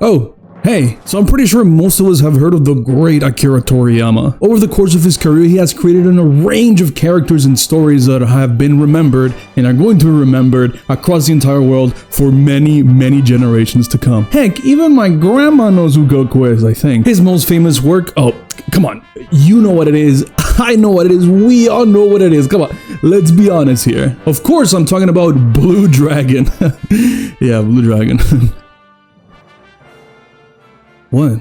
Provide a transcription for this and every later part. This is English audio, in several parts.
Oh, hey, so I'm pretty sure most of us have heard of the great Akira Toriyama. Over the course of his career, he has created a range of characters and stories that have been remembered and are going to be remembered across the entire world for many, many generations to come. Heck, even my grandma knows who Goku is, I think. His most famous work, oh, come on, you know what it is, I know what it is, we all know what it is, come on, let's be honest here. Of course, I'm talking about Blue Dragon. Yeah, Blue Dragon. What?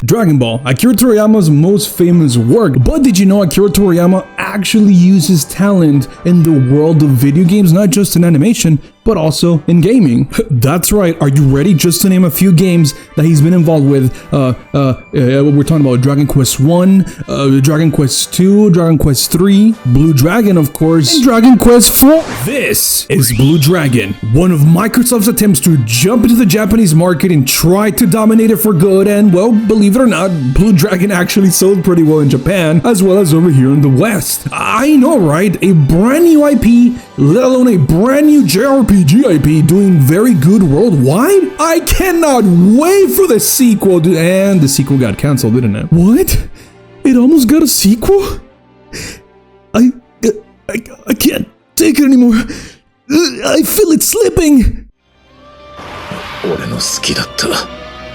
Dragon Ball, Akira Toriyama's most famous work. But did you know Akira Toriyama actually uses talent in the world of video games, not just in animation, but also in gaming? That's right. Are you ready? Just to name a few games that he's been involved with. We're talking about Dragon Quest 1, Dragon Quest 2, Dragon Quest 3, Blue Dragon, of course, and Dragon Quest 4. This is Blue Dragon, one of Microsoft's attempts to jump into the Japanese market and try to dominate it for good. And well, believe it or not, Blue Dragon actually sold pretty well in Japan, as well as over here in the West. I know, right? A brand new IP, let alone a brand new JRPG IP, doing very good worldwide? I cannot wait for the sequel, dude. And the sequel got canceled, didn't it? What? It almost got a sequel? I can't take it anymore. I feel it slipping. 俺の好きだった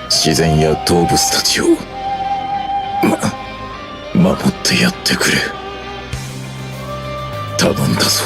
自然や動物たちを守ってやってくれ頼んだぞ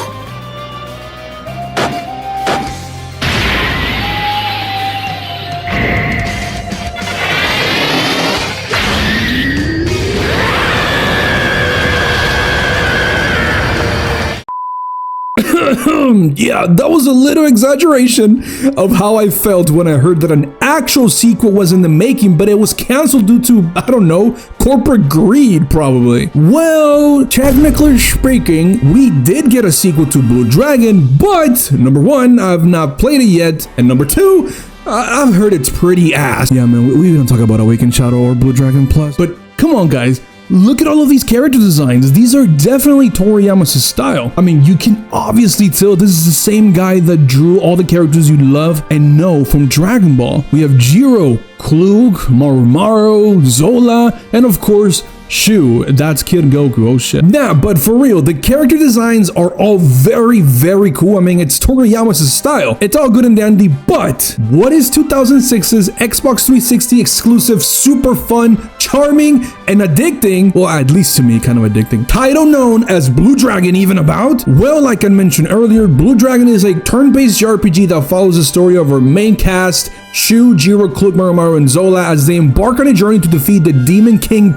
Yeah, that was a little exaggeration of how I felt when I heard that an actual sequel was in the making, but it was canceled due to, I don't know, corporate greed, probably. Well, technically speaking, we did get a sequel to Blue Dragon, but number one, I've not played it yet, and number two, I've heard it's pretty ass. Yeah, man, we don't talk about Awakened Shadow or Blue Dragon Plus, but come on, guys. Look at all of these character designs. These are definitely Toriyama's style. I mean, you can obviously tell this is the same guy that drew all the characters you love and know from Dragon Ball. We have Jiro, Klug, Marumaru, Zola, and of course, Shu, that's Kid Goku, oh shit. Nah, but for real, the character designs are all very, very cool. I mean, it's Toriyama's style. It's all good and dandy, but what is 2006's Xbox 360 exclusive, super fun, charming, and addicting, well, at least to me, kind of addicting, title known as Blue Dragon even about? Well, like I mentioned earlier, Blue Dragon is a turn-based JRPG that follows the story of our main cast, Shu, Jiro, Klug, Marumaru, and Zola, as they embark on a journey to defeat the Demon King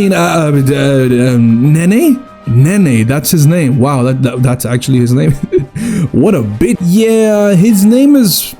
Nene? Nene, that's his name. Wow, that's actually his name. What a bit. Yeah, his name is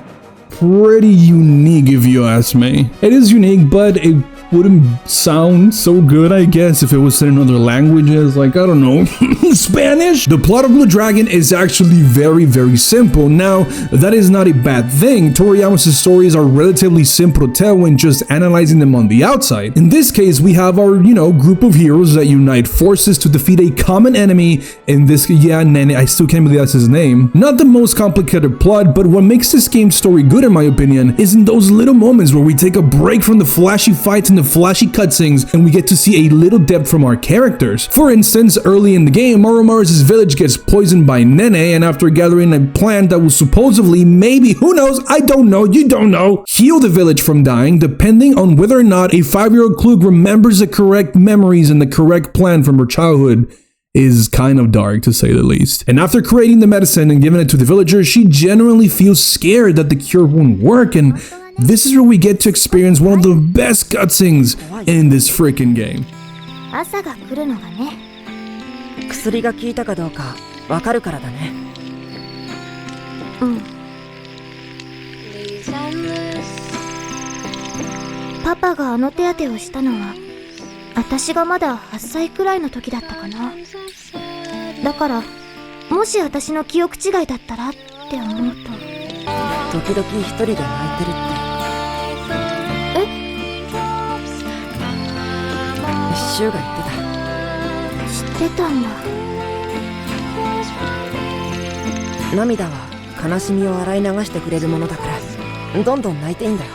pretty unique if you ask me. It is unique, but it wouldn't sound so good, I guess, if it was said in other languages, like, I don't know, Spanish? The plot of Blue Dragon is actually very, very simple. Now, that is not a bad thing. Toriyama's stories are relatively simple to tell when just analyzing them on the outside. In this case, we have our, group of heroes that unite forces to defeat a common enemy. In this, yeah, Nene, I still can't believe that's his name. Not the most complicated plot, but what makes this game's story good, in my opinion, is in those little moments where we take a break from the flashy fights and the flashy cutscenes and we get to see a little depth from our characters. For instance, early in the game, Marumaru's village gets poisoned by Nene, and after gathering a plant that will supposedly, maybe, who knows, I don't know, you don't know, heal the village from dying, depending on whether or not a 5-year-old Klug remembers the correct memories and the correct plan from her childhood, is kind of dark, to say the least. And after creating the medicine and giving it to the villagers, she genuinely feels scared that the cure won't work, and this is where we get to experience one of the best cutscenes in this freaking game. 朝が来るのがね。薬が効いたかどうかわかるからだね。うん。パパがあの手当てをしたのは、私がまだ8歳くらいの時だったかな。だから、もし私の記憶違いだったらって思うと。時々一人で泣いてるって。シュウが言ってた。知ってたんだ。涙は悲しみを洗い流してくれるものだから、どんどん泣いていいんだよ。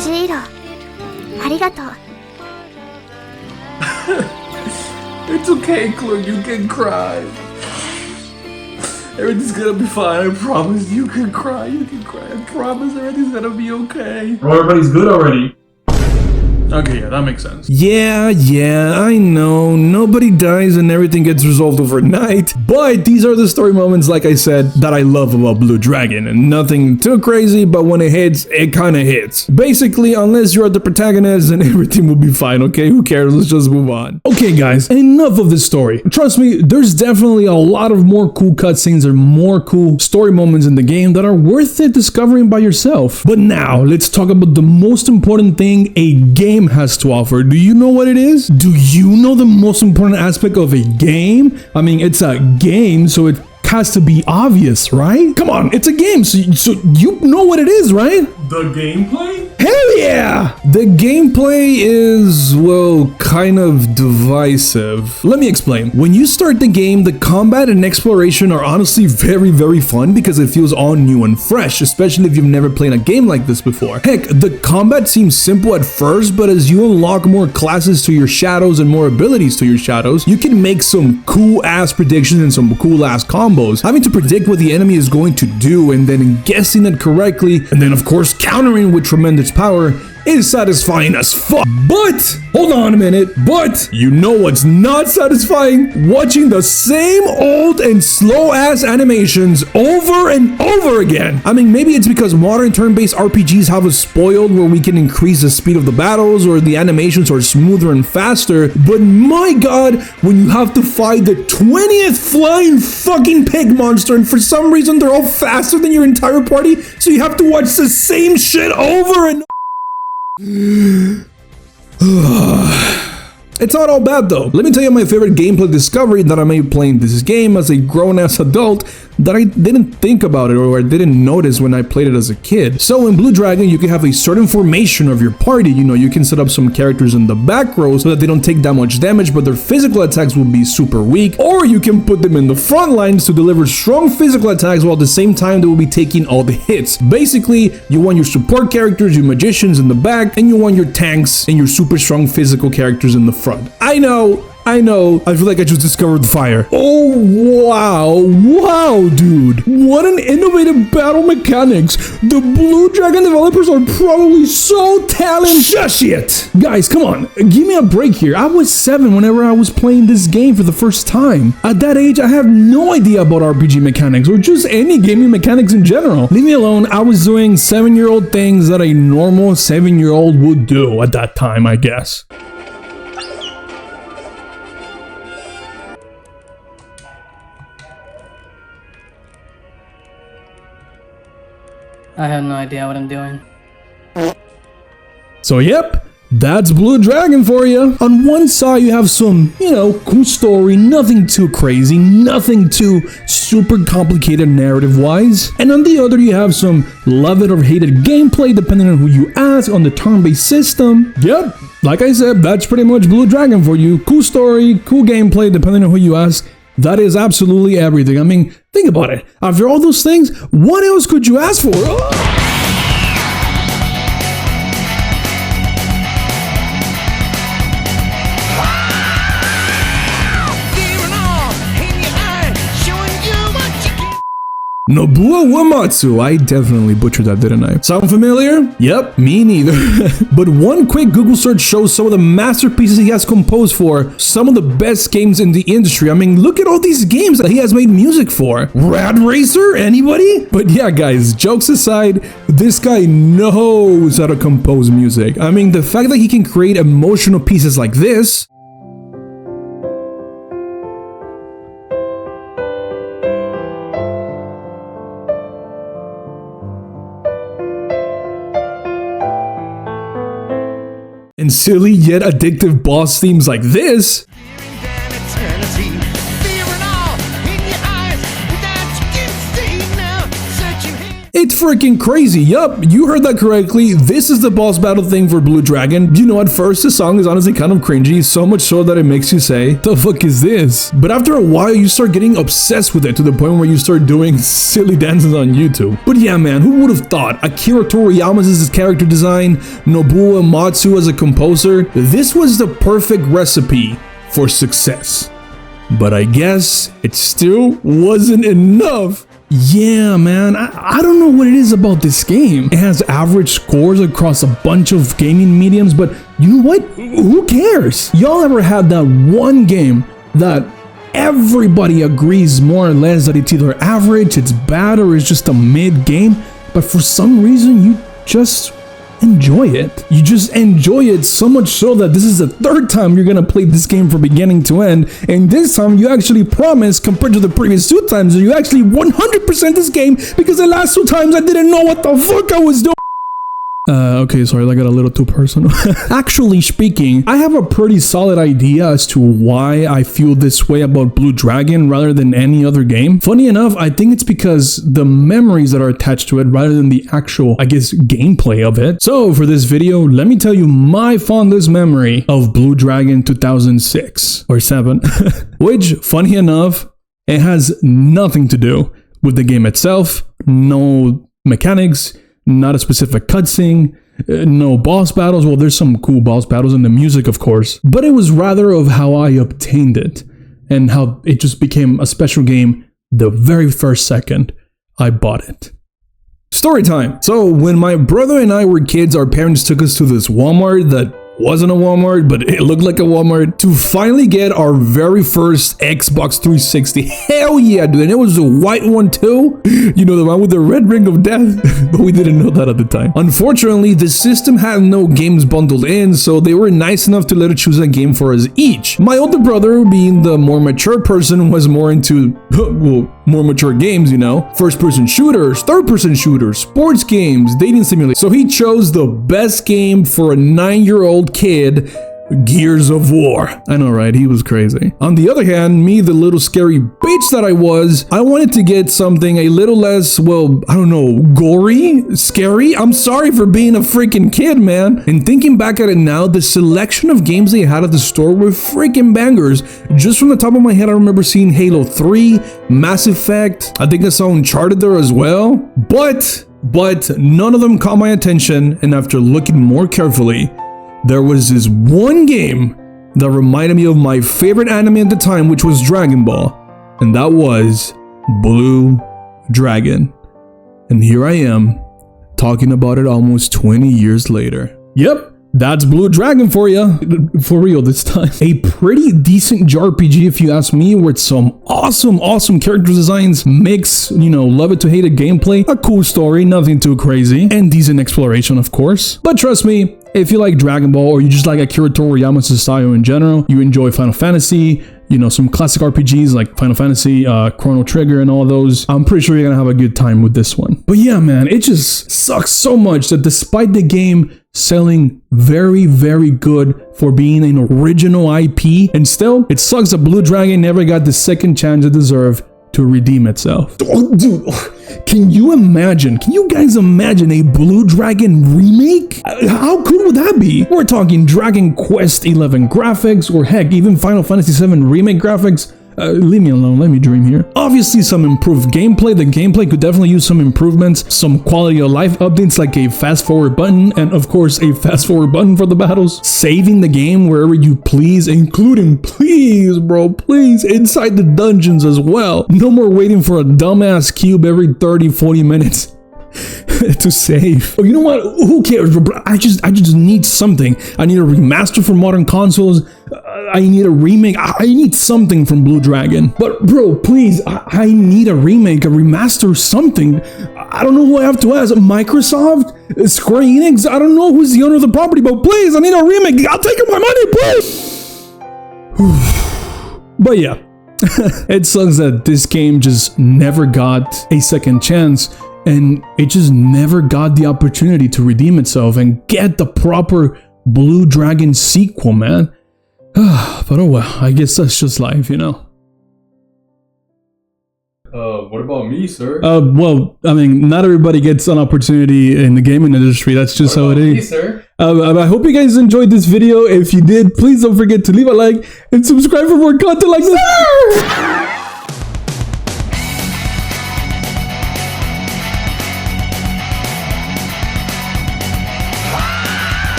ジーロ、ありがとう。It's okay, Clue, you can cry. Everything's gonna be fine, I promise. You can cry, I promise everything's gonna be okay. Oh, everybody's good already. Okay, yeah, that makes sense. Yeah, I know. Nobody dies and everything gets resolved overnight. But these are the story moments, like I said, that I love about Blue Dragon. And nothing too crazy, but when it hits, it kind of hits. Basically, unless you're the protagonist, then everything will be fine, okay? Who cares? Let's just move on. Okay, guys, enough of this story. Trust me, there's definitely a lot of more cool cutscenes and more cool story moments in the game that are worth it discovering by yourself. But now, let's talk about the most important thing a game has to offer. Do you know what it is? Do you know the most important aspect of a game? I mean, it's a game, so it has to be obvious, right? Come on, it's a game, so you know what it is, right? The gameplay? Hell yeah! The gameplay is, well, kind of divisive. Let me explain. When you start the game, the combat and exploration are honestly very, very fun because it feels all new and fresh, especially if you've never played a game like this before. Heck, the combat seems simple at first, but as you unlock more classes to your shadows and more abilities to your shadows, you can make some cool-ass predictions and some cool-ass combos. Having to predict what the enemy is going to do and then guessing it correctly, and then of course countering with tremendous power is satisfying as fuck. But, hold on a minute, but you know what's not satisfying? Watching the same old and slow ass animations over and over again. I mean, maybe it's because modern turn-based RPGs have us spoiled where we can increase the speed of the battles or the animations are smoother and faster, but my god, when you have to fight the 20th flying fucking pig monster and for some reason they're all faster than your entire party, so you have to watch the same shit over and It's not all bad though. Let me tell you my favorite gameplay discovery that I made playing this game as a grown-ass adult that I didn't think about it or I didn't notice when I played it as a kid. So in Blue Dragon, you can have a certain formation of your party. You know, you can set up some characters in the back row so that they don't take that much damage, but their physical attacks will be super weak. Or you can put them in the front lines to deliver strong physical attacks while at the same time they will be taking all the hits. Basically, you want your support characters, your magicians in the back, and you want your tanks and your super strong physical characters in the front. I know, I feel like I just discovered fire. Oh, wow, dude. What an innovative battle mechanics. The Blue Dragon developers are probably so talented. Shush it. Guys, come on, give me a break here. I was 7 whenever I was playing this game for the first time. At that age, I have no idea about RPG mechanics or just any gaming mechanics in general. Leave me alone, I was doing 7-year-old things that a normal 7-year-old would do at that time, I guess. I have no idea what I'm doing. So yep, that's Blue Dragon for you. On one side you have some, cool story, nothing too crazy, nothing too super complicated narrative-wise. And on the other you have some love it or hate it gameplay depending on who you ask on the turn-based system. Yep, like I said, that's pretty much Blue Dragon for you. Cool story, cool gameplay depending on who you ask. That is absolutely everything. I mean, think about it. After all those things, what else could you ask for? Nobuo Uematsu. I definitely butchered that, didn't I? Sound familiar? Yep, me neither. But one quick Google search shows some of the masterpieces he has composed for some of the best games in the industry. I mean, look at all these games that he has made music for. Rad Racer? Anybody? But yeah, guys, jokes aside, this guy knows how to compose music. I mean, the fact that he can create emotional pieces like this. And silly yet addictive boss themes like this. It's freaking crazy. Yup, you heard that correctly. This is the boss battle thing for Blue Dragon. You know, at first the song is honestly kind of cringy, so much so that it makes you say, the fuck is this? But after a while, you start getting obsessed with it to the point where you start doing silly dances on YouTube. But yeah, man, who would have thought? Akira Toriyama as his character design, Nobuo Uematsu as a composer. This was the perfect recipe for success. But I guess it still wasn't enough. Yeah, man, I don't know what it is about this game. It has average scores across a bunch of gaming mediums, but you know what? Who cares? Y'all ever had that one game that everybody agrees more or less that it's either average, it's bad, or it's just a mid game, but for some reason you just enjoy it. You just enjoy it so much so that this is the third time you're gonna play this game from beginning to end, and this time you actually promise, compared to the previous 2 times, that you actually 100% this game, because the last 2 times I didn't know what the fuck I was doing. Okay, sorry, that got a little too personal. Actually speaking, I have a pretty solid idea as to why I feel this way about Blue Dragon rather than any other game. Funny enough, I think it's because the memories that are attached to it rather than the actual, I guess, gameplay of it. So for this video, let me tell you my fondest memory of Blue Dragon 2006 or 7, which, funny enough, it has nothing to do with the game itself, no mechanics, not a specific cutscene, no boss battles. Well, there's some cool boss battles in the music, of course, but it was rather of how I obtained it and how it just became a special game the very first second I bought it. Story time. So when my brother and I were kids, our parents took us to this Walmart that wasn't a Walmart, but it looked like a Walmart, to finally get our very first Xbox 360. Hell yeah, dude. And it was a white one too. You know, the one with the red ring of death. But we didn't know that at the time. Unfortunately, the system had no games bundled in, so they were nice enough to let us choose a game for us each. My older brother, being the more mature person, was more into, well, more mature games, you know, first-person shooters, third-person shooters, sports games, dating simulators. So he chose the best game for a 9-year-old kid, Gears of War. I know, right? He was crazy. On the other hand, me, the little scary bitch that I was, I wanted to get something a little less, well, I don't know, gory, scary. I'm sorry for being a freaking kid, man. And thinking back at it now, the selection of games they had at the store were freaking bangers. Just from the top of my head, I remember seeing Halo 3, Mass Effect. I think I saw Uncharted there as well. But none of them caught my attention, and after looking more carefully, there was this one game that reminded me of my favorite anime at the time, which was Dragon Ball, and that was Blue Dragon. And here I am, talking about it almost 20 years later. Yep, that's Blue Dragon for you. For real this time. A pretty decent JRPG if you ask me, with some awesome character designs, mix, you know, love it to hate it gameplay, a cool story, nothing too crazy, and decent exploration, of course. But trust me, if you like Dragon Ball, or you just like Akira Toriyama's style in general, you enjoy Final Fantasy, you know, some classic RPGs like Final Fantasy, Chrono Trigger and all those, I'm pretty sure you're gonna have a good time with this one. But yeah, man, it just sucks so much that despite the game selling very good for being an original IP, and still, it sucks that Blue Dragon never got the second chance it deserved to redeem itself. Oh, dude, can you guys imagine a Blue Dragon remake? How cool would that be? We're talking Dragon Quest XI graphics, or heck, even Final Fantasy VII remake graphics. Leave me alone, let me dream here. Obviously some improved gameplay. The gameplay could definitely use some improvements, some quality of life updates like a fast forward button, and of course a fast forward button for the battles. Saving the game wherever you please, including, please bro, please, inside the dungeons as well. No more waiting for a dumbass cube every 30-40 minutes to save. Oh, you know what? Who cares, bro? I just need something. I need a remaster for modern consoles. I need a remake. I need something from Blue Dragon. But bro, please, I need a remake, a remaster, something. I don't know who I have to ask. Microsoft? Square Enix? I don't know who's the owner of the property, but please, I need a remake. I'll take my money, please. But yeah, it sucks that this game just never got a second chance, and it just never got the opportunity to redeem itself and get the proper Blue Dragon sequel, man. But oh well, I guess that's just life, you know. What about me, sir? Well, I mean, not everybody gets an opportunity in the gaming industry. That's just how it is. sir? I hope you guys enjoyed this video. If you did, please don't forget to leave a like and subscribe for more content like this.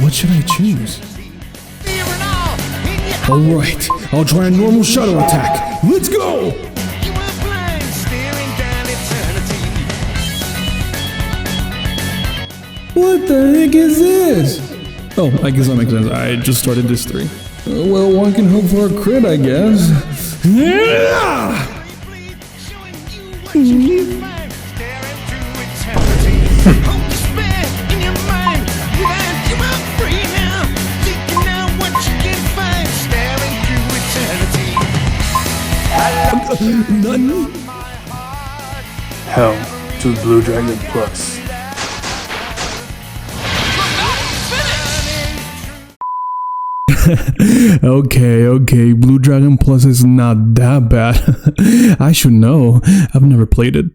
What should I choose? Alright, I'll try a normal shuttle attack. Let's go! What the heck is this? Oh, I guess that makes sense. I just started this 3. Well, one can hope for a crit, I guess. Yeah! None? Hell to Blue Dragon Plus. Okay, Blue Dragon Plus is not that bad. I should know. I've never played it.